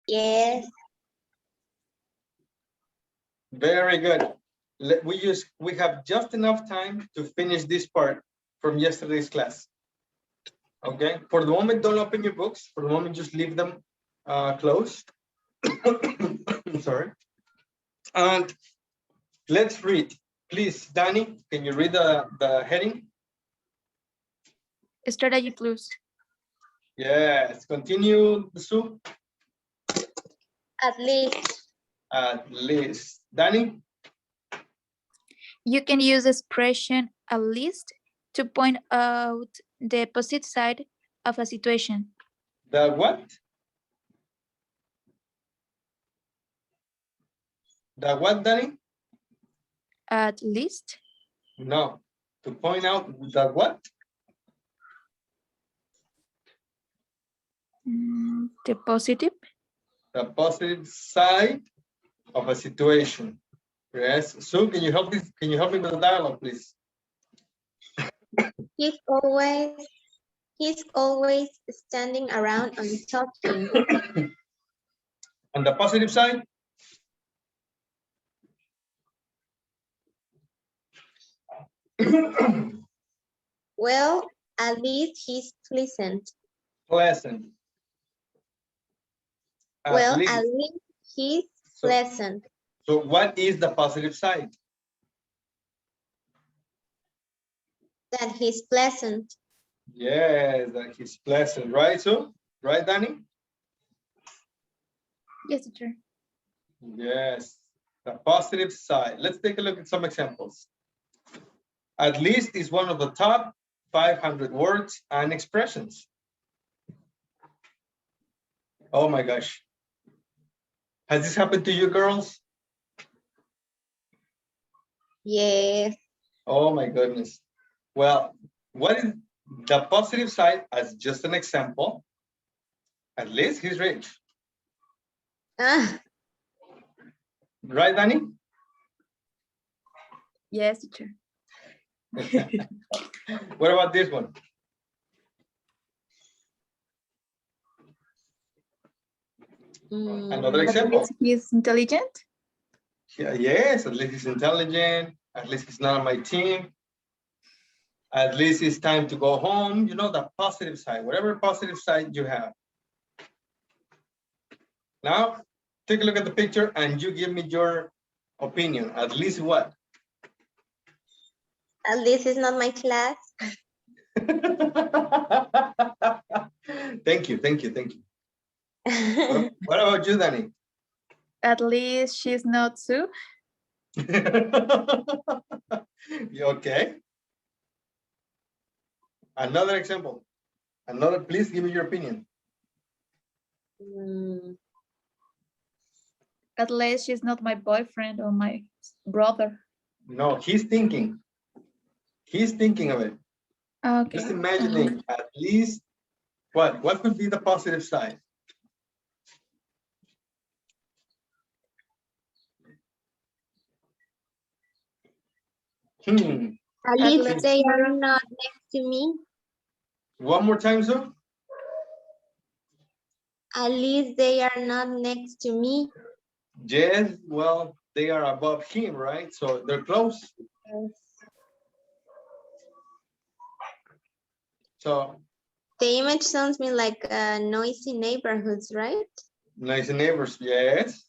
Yes. Very good. We have just enough time to finish this part from yesterday's class. Okay, for the moment, don't open your books. For the moment, just leave them closed. Sorry. And let's read. Please, Danny, can you read the heading? Strategy plus. Yes, continue, Sue. At least. At least. Danny? You can use the expression at least to point out the positive side of a situation. The what? The what, Danny? At least. No. To point out the what? The positive. The positive side of a situation. Yes. Sue, can you help me? Can you help me with the dialogue, please? He's always standing around and talking. On the positive side? Well, at least he's pleasant. Pleasant. At least he's pleasant. So what is the positive side? That he's pleasant. Yes, that he's pleasant, right? So, right, Danny? Yes, teacher. Yes, the positive side. Let's take a look at some examples. At least is one of the top 500 words and expressions. Oh my gosh. Has this happened to you girls? Yes. Oh my goodness. Well, what is the positive side as just an example? At least he's rich. Ah, Right, Danny? Yes, teacher. What about this one? Another example. At least he's intelligent. Yeah, yes, at least he's intelligent. At least he's not on my team. At least it's time to go home. You know, the positive side, whatever positive side you have. Now, take a look at the picture and you give me your opinion. At least what? at least it's not my class. Thank you. What about you, Danny? At least she's not Sue. You okay? Another example. Please give me your opinion. At least she's not my boyfriend or my brother. No, he's thinking. He's thinking of it. Okay. Just imagining at least what could be the positive side? At least they are not next to me. One more time, sir. At least they are not next to me. Yes, well, they are above him, right? So they're close. Yes. So The image sounds me like noisy neighborhoods, right? nice neighbors, yes.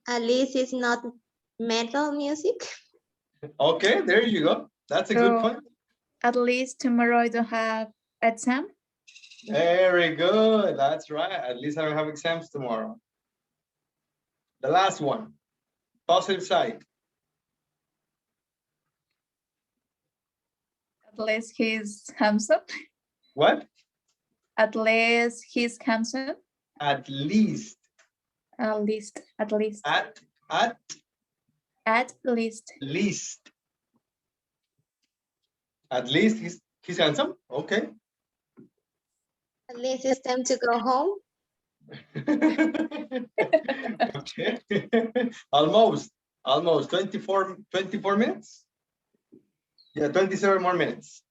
At least it's not metal music. Okay, there you go. That's a good point. At least tomorrow I don't have exam. Very good. That's right. At least I don't have exams tomorrow. The last one, positive side. At least he's handsome. What? At least he's handsome. At least. At least. At least. least. At least he's handsome. Okay. At least it's time to go home. Okay. Almost 24 minutes. Yeah, 27 more minutes.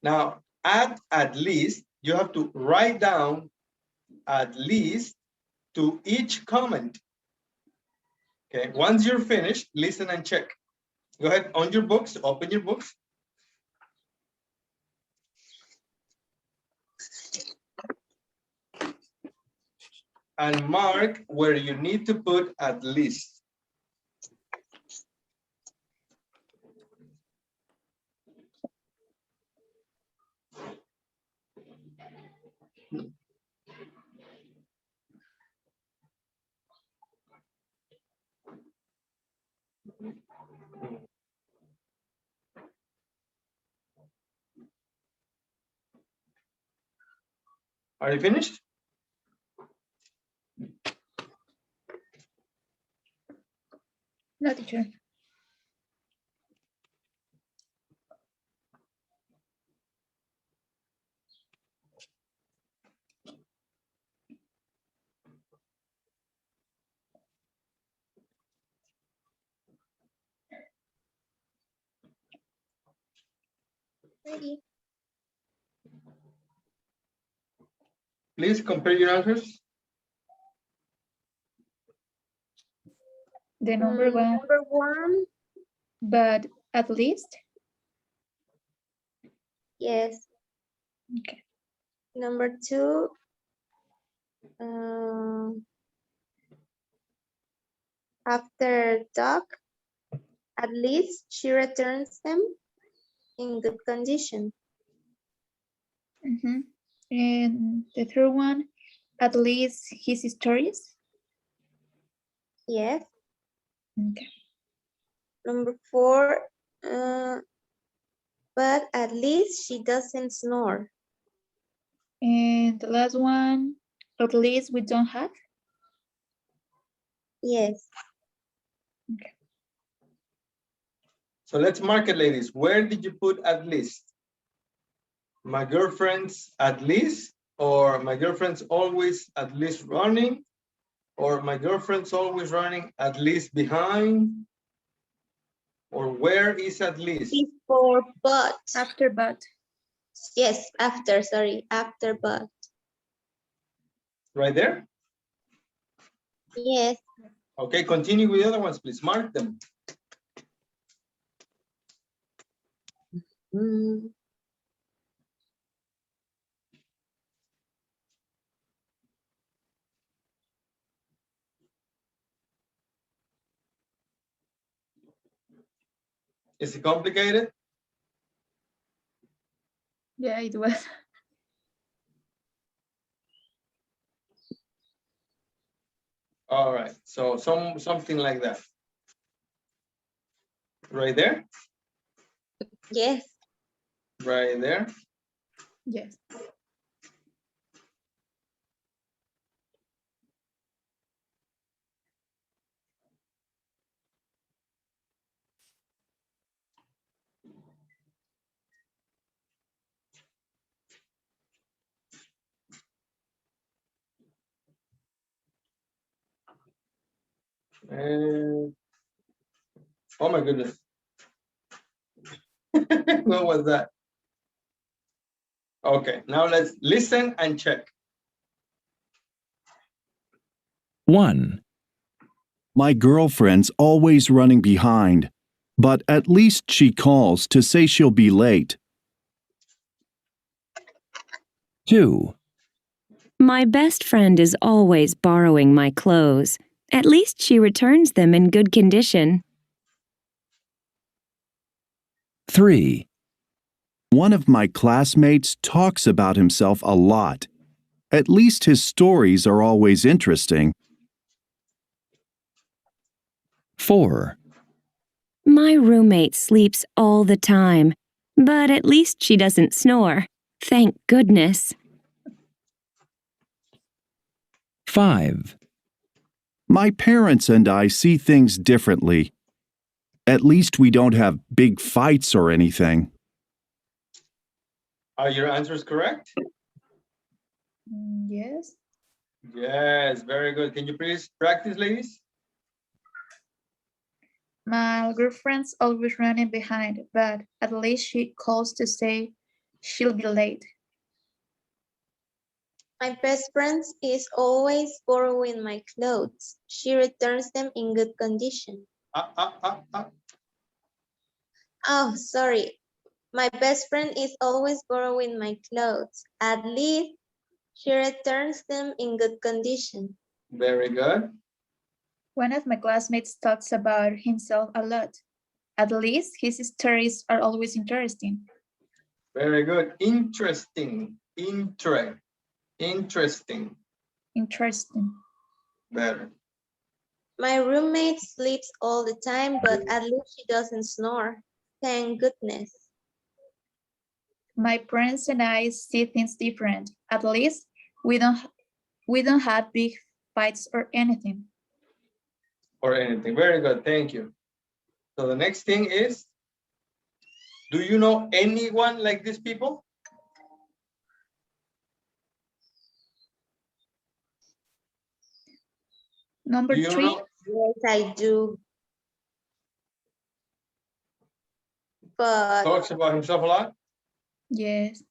Now, at least, you have to write down at least to each comment. Okay, once you're finished, listen and check. Go ahead on your books, open your books. And mark where you need to put at least. Are you finished? No, teacher. Ready. Please compare your answers. The number one, Number one, but at least. yes. Okay. Number two, after dog, at least she returns them in good condition. Mm-hmm. And the third one, at least his stories. Yes. Okay. Number four, but at least she doesn't snore. And the last one, at least we don't have. Yes. Okay. So let's mark it, ladies. Where did you put at least? My girlfriend's at least, or my girlfriend's always at least running, or my girlfriend's always running at least behind, or where is at least? Before but. After but. Yes, after, sorry, after but. Right there? Yes. Okay, continue with the other ones, please. Mark them. Mm. Is it complicated? Yeah, it was. All right, so something like that. Right there? Yes. Right there? Yes. Oh my goodness. What was that? Okay, now let's listen and check. 1. My girlfriend's always running behind, but at least she calls to say she'll be late. 2. My best friend is always borrowing my clothes. At least she returns them in good condition. 3. One of my classmates talks about himself a lot. At least his stories are always interesting. 4. My roommate sleeps all the time, but at least she doesn't snore. Thank goodness. 5. My parents and I see things differently. At least we don't have big fights or anything. Are your answers correct? Yes. Yes, very good. Can you please practice, ladies? My girlfriend's always running behind, but at least she calls to say she'll be late. My best friend is always borrowing my clothes. She returns them in good condition. Oh, sorry. My best friend is always borrowing my clothes. At least she returns them in good condition. Very good. One of my classmates talks about himself a lot. At least his stories are always interesting. Very good. Interesting. Interesting. Interesting. Better. My roommate sleeps all the time, but at least she doesn't snore. Thank goodness. My friends and I see things different. At least we don't have big fights or anything. Or anything. Very good. Thank you. So the next thing is, do you know anyone like these people? Number 3. Know? Yes, I do. But Talks about himself a lot? Yes.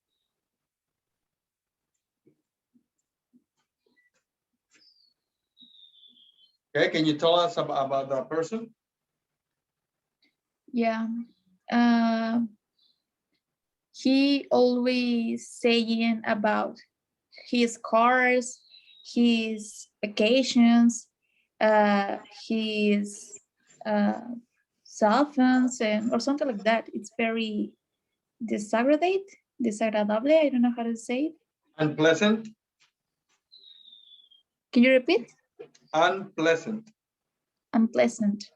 Okay, can you tell us about that person? Yeah. He always saying about his cars, his vacations, his cell phones, and or something like that. It's very desagradable. I don't know how to say it. Unpleasant? Can you repeat? Unpleasant. Unpleasant.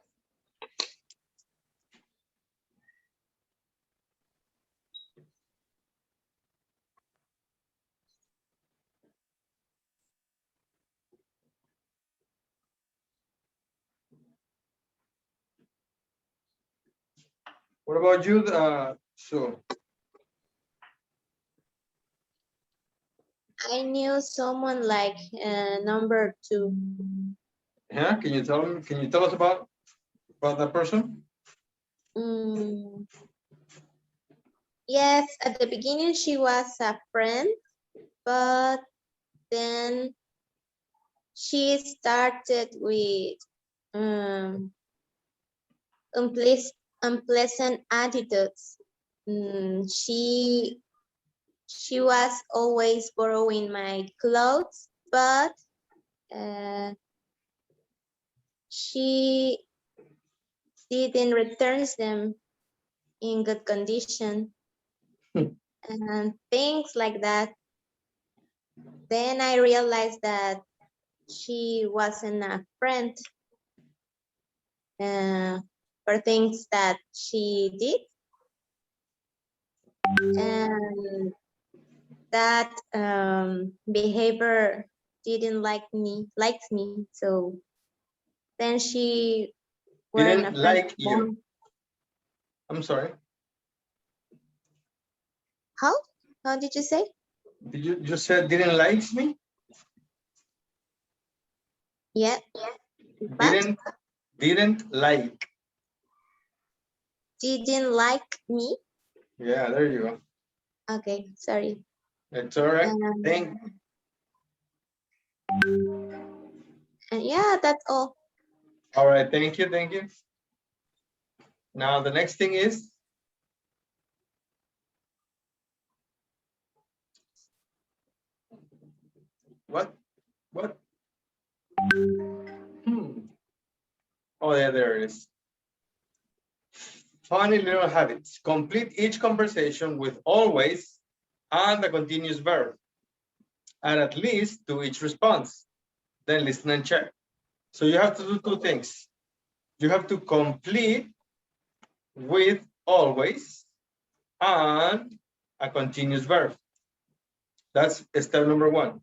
What about you, Sue? I knew someone like number 2. Yeah, can you tell us about that person? Yes, at the beginning she was a friend, but then she started with unpleasant attitudes. She was always borrowing my clothes, but she didn't return them in good condition and things like that. Then I realized that she wasn't a friend for things that she did, and that behavior didn't likes me. So then she weren't a Didn't friend. like you. I'm sorry. How did you say? Did you just said didn't like me? Yeah. But Didn't like. didn't like me. Yeah, there you go. Okay, sorry. It's all right. Yeah, that's all. All right, thank you. Now the next thing is, what? Oh yeah, there it is. Funny little habits. Complete each conversation with always and a continuous verb. Add at least to each response. Then listen and check. So you have to do 2 things. You have to complete with always and a continuous verb. That's step number 1.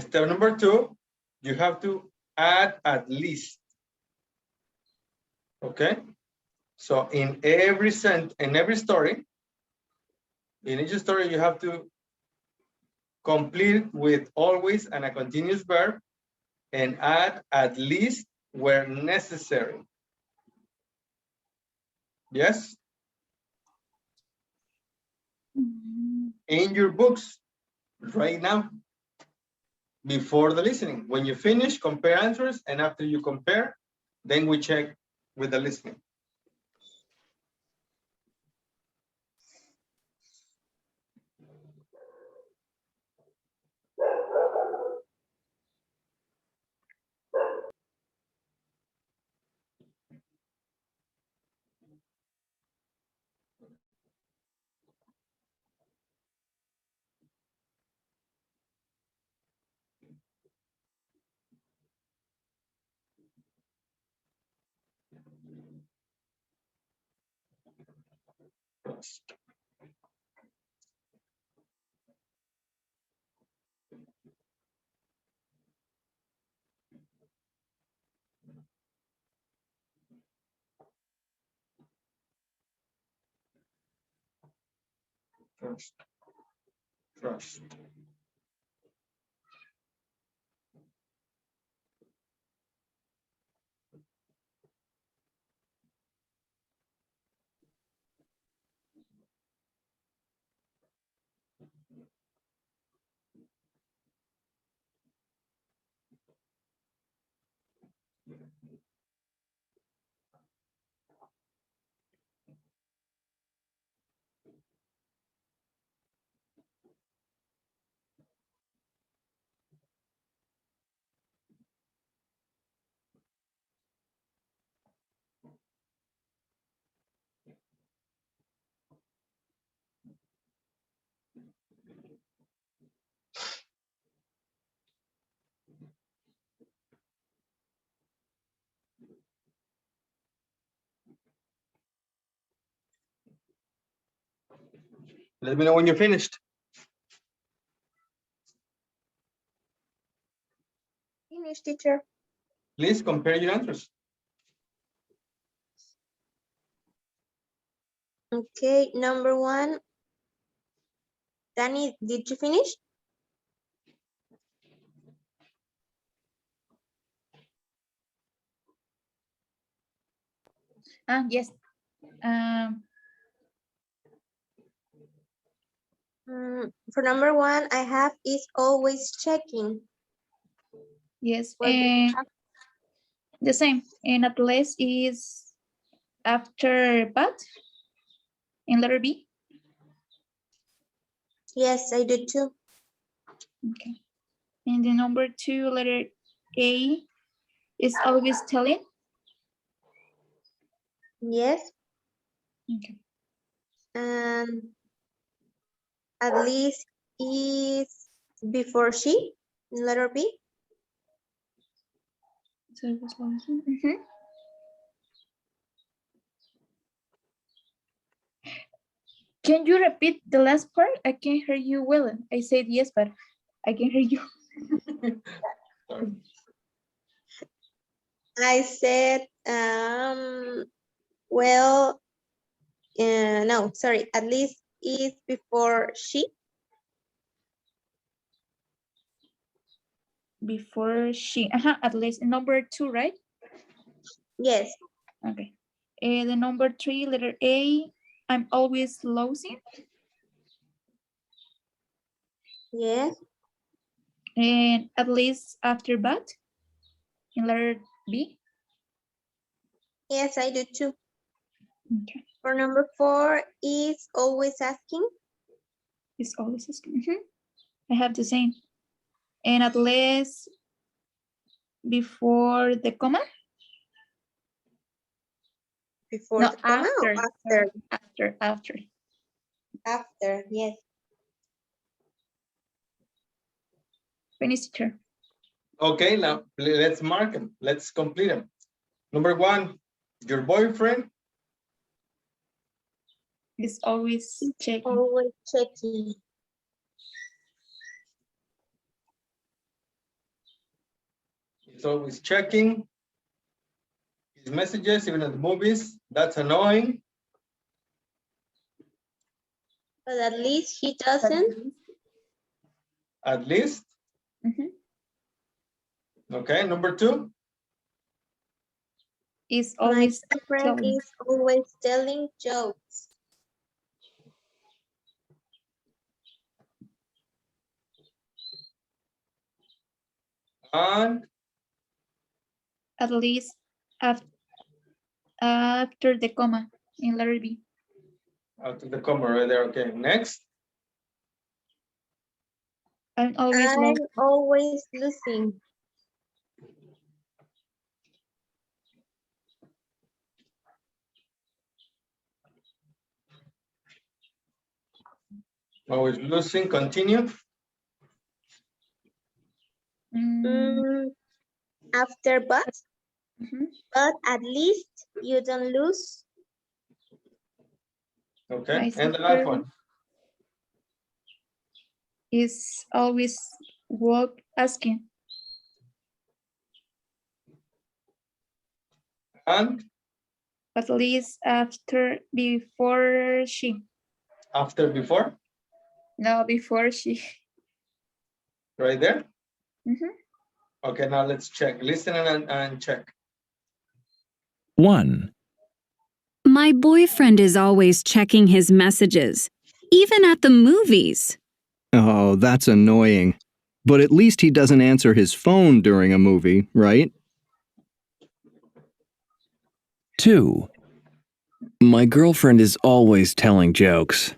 Step number 2, you have to add at least. Okay? So in every story, in each story, you have to complete with always and a continuous verb and add at least where necessary. Yes. Mm, In your books right now. Before the listening. When you finish, compare answers, and after you compare, then we check with the listening. Trust. Trust. Let me know when you're finished. Finish, teacher. Please compare your answers. Okay, number 1. Danny, did you finish? yes. For number 1, I have is always checking. Yes. What do you And have? the same. And at least is after but in letter B. Yes, I do too. Okay. And the number 2, letter A, is always telling. Yes. Okay. And at least is before she in letter B. So it was mhm. Can you repeat the last part? I can't hear you well. I said yes, but I can hear you. Sorry. I said, well, no, sorry, at least is before she. Before she, at least number 2, right? Yes. Okay. The number 3, letter A, I'm always losing. Yes. And at least after but in letter B. Yes, I do too. Okay. For number 4 is always asking. It's always asking. I have the same. And at least before the comma. Before No, the comma or after? After. After, yes. Finish, teacher. Okay, now let's mark them. Let's complete them. Number 1, your boyfriend It's always checking. Always checking. is always checking his messages, even at the movies. That's annoying. But at least he doesn't. At least. Okay, number 2. Is My always friend telling. is always telling jokes. And At least after the comma in letter B. after the comma right there. Okay, next. I'm always I'm always losing. Always losing. Continue. Mm, after Mhm. but at least you don't lose. Okay, My and the last sister one. is always walk asking. And At least after before she. after before, No, before she. right there. Mhm. Okay, now let's check. Listen and check. 1, My boyfriend is always checking his messages, even at the movies. Oh, that's annoying. But at least he doesn't answer his phone during a movie, right? 2, My girlfriend is always telling jokes.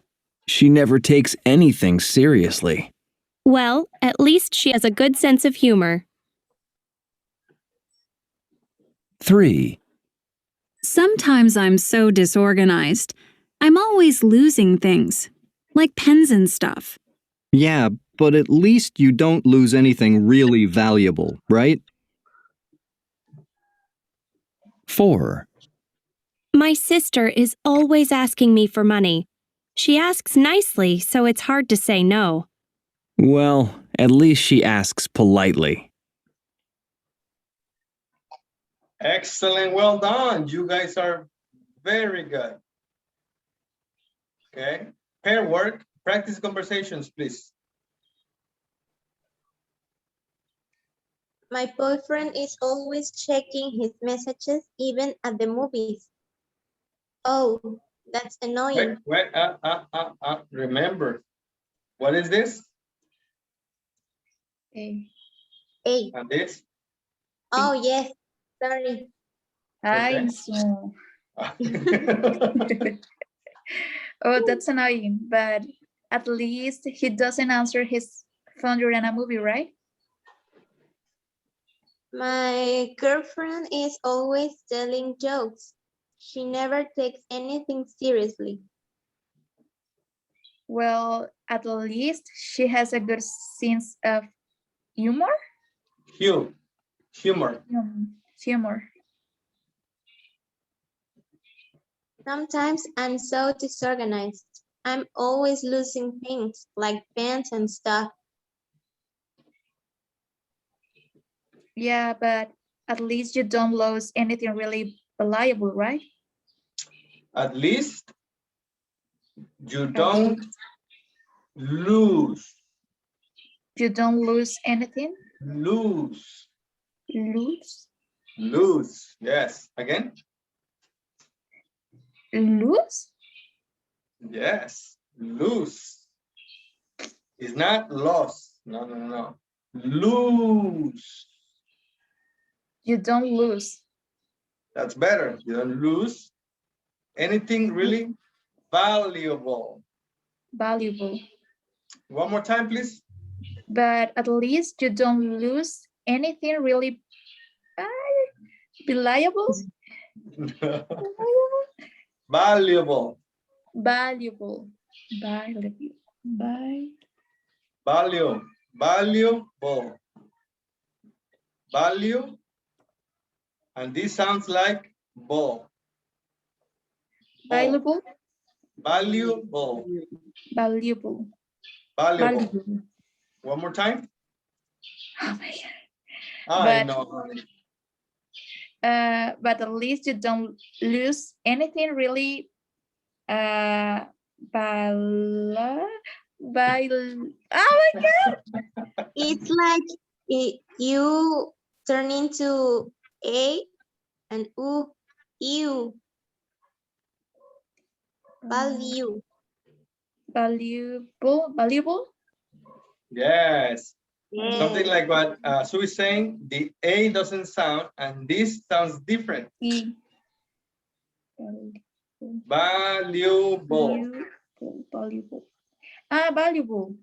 She never takes anything seriously. Well, at least she has a good sense of humor. 3, Sometimes I'm so disorganized. I'm always losing things, like pens and stuff. Yeah, but at least you don't lose anything really valuable, right? 4, My sister is always asking me for money. She asks nicely, so it's hard to say no. Well, at least she asks politely. Excellent. Well done. You guys are very good. Okay. Pair work. Practice conversations, please. My boyfriend is always checking his messages even at the movies. Oh, that's annoying. Wait. Remember, what is this? Okay. Hey, And this? oh yes, sorry. Ay, Okay. so. Oh, that's annoying, but at least he doesn't answer his phone during a movie, right? My girlfriend is always telling jokes. She never takes anything seriously. Well, at least she has a good sense of humor. Humor. Humor. Sometimes I'm so disorganized. I'm always losing things like pens and stuff. Yeah, but at least you don't lose anything really valuable, right? At least you At don't least lose. you don't lose anything. Lose. Lose. Lose. Yes. Again? Lose. Yes. Lose. It's not loss. No. Lose. You don't lose. That's better. You don't lose anything really valuable. Valuable. One more time, please. But at least you don't lose anything really valuable. Valuable. Valuable. Valuable. Value. Valuable. Value. And this sounds like ball. Valuable. Valuable. Valuable. Valuable. Valuable. One more time. Oh my god. I know. But at least you don't lose anything really oh my god. It's like you turn into A and U. You. Value. Valuable. Yes. Something Yes. like what Sue is saying, the A doesn't sound, and this sounds different. E. Valuable. Valuable. Ah, valuable.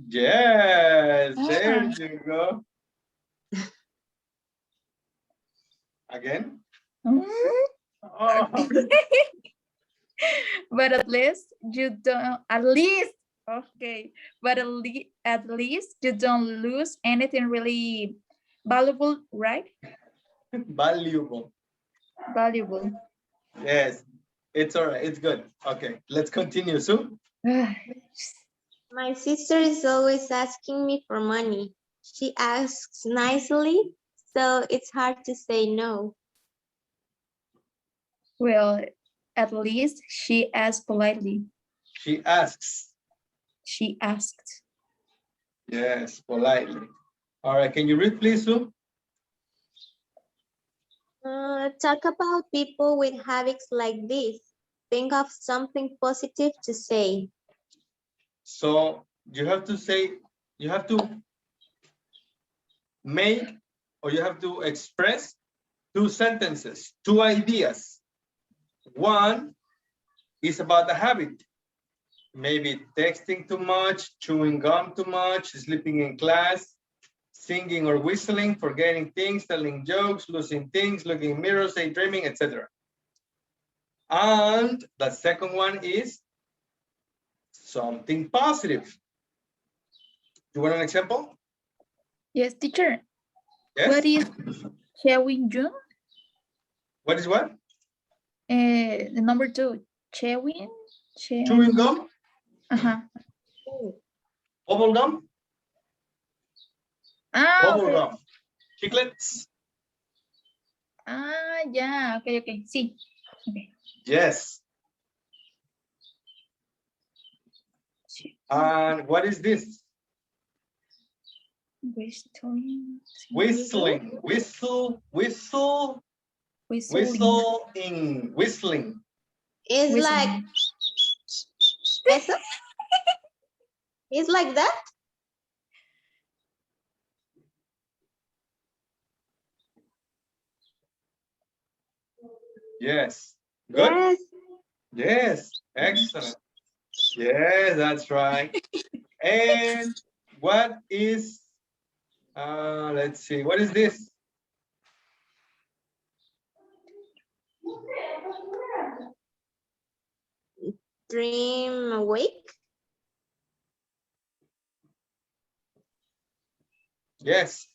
Yes, there Ah. you go. Again. Mm. Oh, But at least you don't. At least. Okay. But at least you don't lose anything really valuable, right? valuable. Valuable. Yes, it's all right. It's good. Okay, let's continue, Sue. My sister is always asking me for money. She asks nicely, so it's hard to say no. Well, at least she asked politely. She asks. She asked. Yes, politely. All right, can you read, please, Sue? Talk about people with habits like this. Think of something positive to say. So you have to say, you have to make, or you have to express 2 sentences, 2 ideas. One is about the habit. Maybe texting too much, chewing gum too much, sleeping in class, singing or whistling, forgetting things, telling jokes, losing things, looking in mirrors, daydreaming, etc. And the second one is something positive. You want an example? Yes, teacher. Yes. What is chewing gum? What is what? The number 2. Chewing. Chewing gum? Uh-huh. Bubble gum? Ah, Bubble okay. gum. Chiclets? Ah, yeah. Okay. Sí. Okay. Yes. And what is this? Whistling. Whistling. Whistling. Whistling. It's Whistling. like, eso? It's like that? Yes. Good. Yes. Yes. Excellent. Yes, that's right. And what is, let's see, what is this? Dream awake. Yes.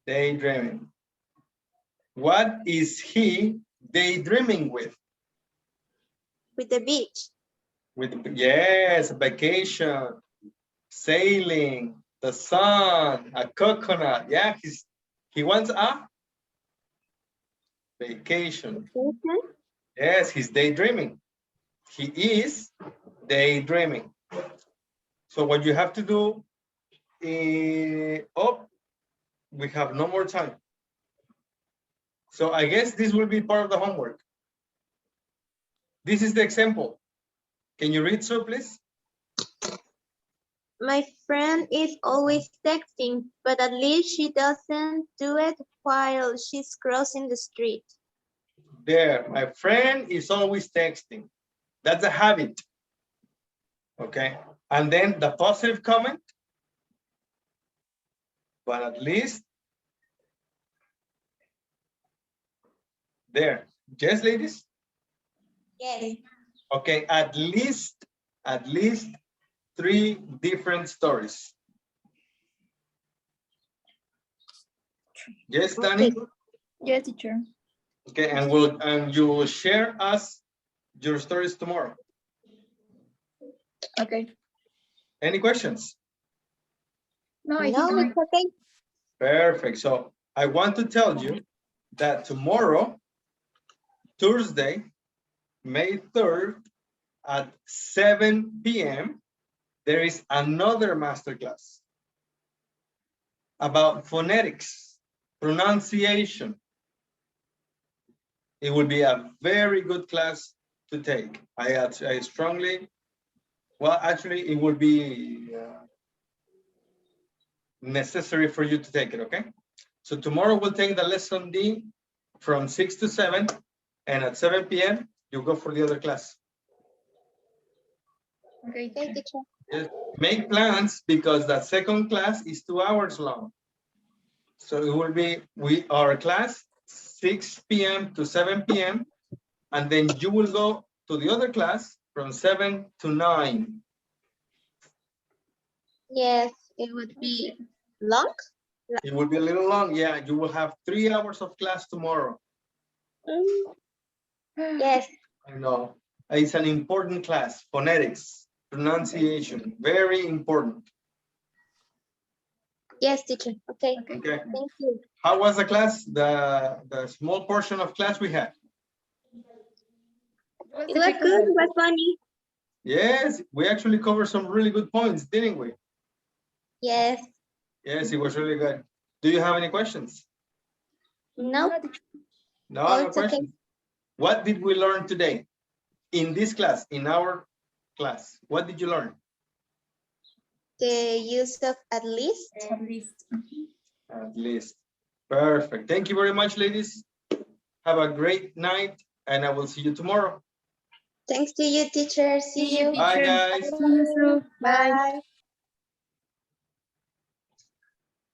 Daydreaming. What is he daydreaming with? With the beach. With, yes, vacation, sailing, the sun, a coconut. Yeah, he wants a vacation. Yes, he's daydreaming. He is daydreaming. So what you have to do is, oh, we have no more time. So I guess this will be part of the homework. This is the example. Can you read, sir, please? My friend is always texting, but at least she doesn't do it while she's crossing the street. There, my friend is always texting. That's a habit. Okay. And then the positive comment, but at least there. Yes, ladies? Yes. Okay, at least 3 different stories. Yes, Danny? Yes, teacher. Okay, and you will share us your stories tomorrow. Okay. Any questions? No, I No, think it's okay. Perfect. So I want to tell you that tomorrow, Thursday, May 3rd at 7 p.m., there is another masterclass about phonetics, pronunciation. It will be a very good class to take. I strongly, well, actually, it will be necessary for you to take it, okay? So tomorrow we'll take the lesson D from 6 to 7, and at 7 p.m., you go for the other class. Okay. Okay, teacher. Just make plans because that second class is 2 hours long. So it will be our class 6 p.m. to 7 p.m. and then you will go to the other class from 7 to 9. Yes, it would be long. It will be a little long. Yeah, you will have 3 hours of class tomorrow. Yes, I know. It's an important class. Phonetics, pronunciation, very important. yes, teacher. Okay, Okay. thank you. How was the class? The small portion of class we had? It was good. It was funny. Yes, we actually covered some really good points, didn't we? Yes. Yes, it was really good. Do you have any questions? No. No, Oh, no it's okay. questions. What did we learn today in this class, in our class? What did you learn? The use of at least. At least. At least. Perfect. Thank you very much, ladies. Have a great night, and I will see you tomorrow. Thanks to you, teacher. See you. Bye, guys. See you soon. Bye. Bye.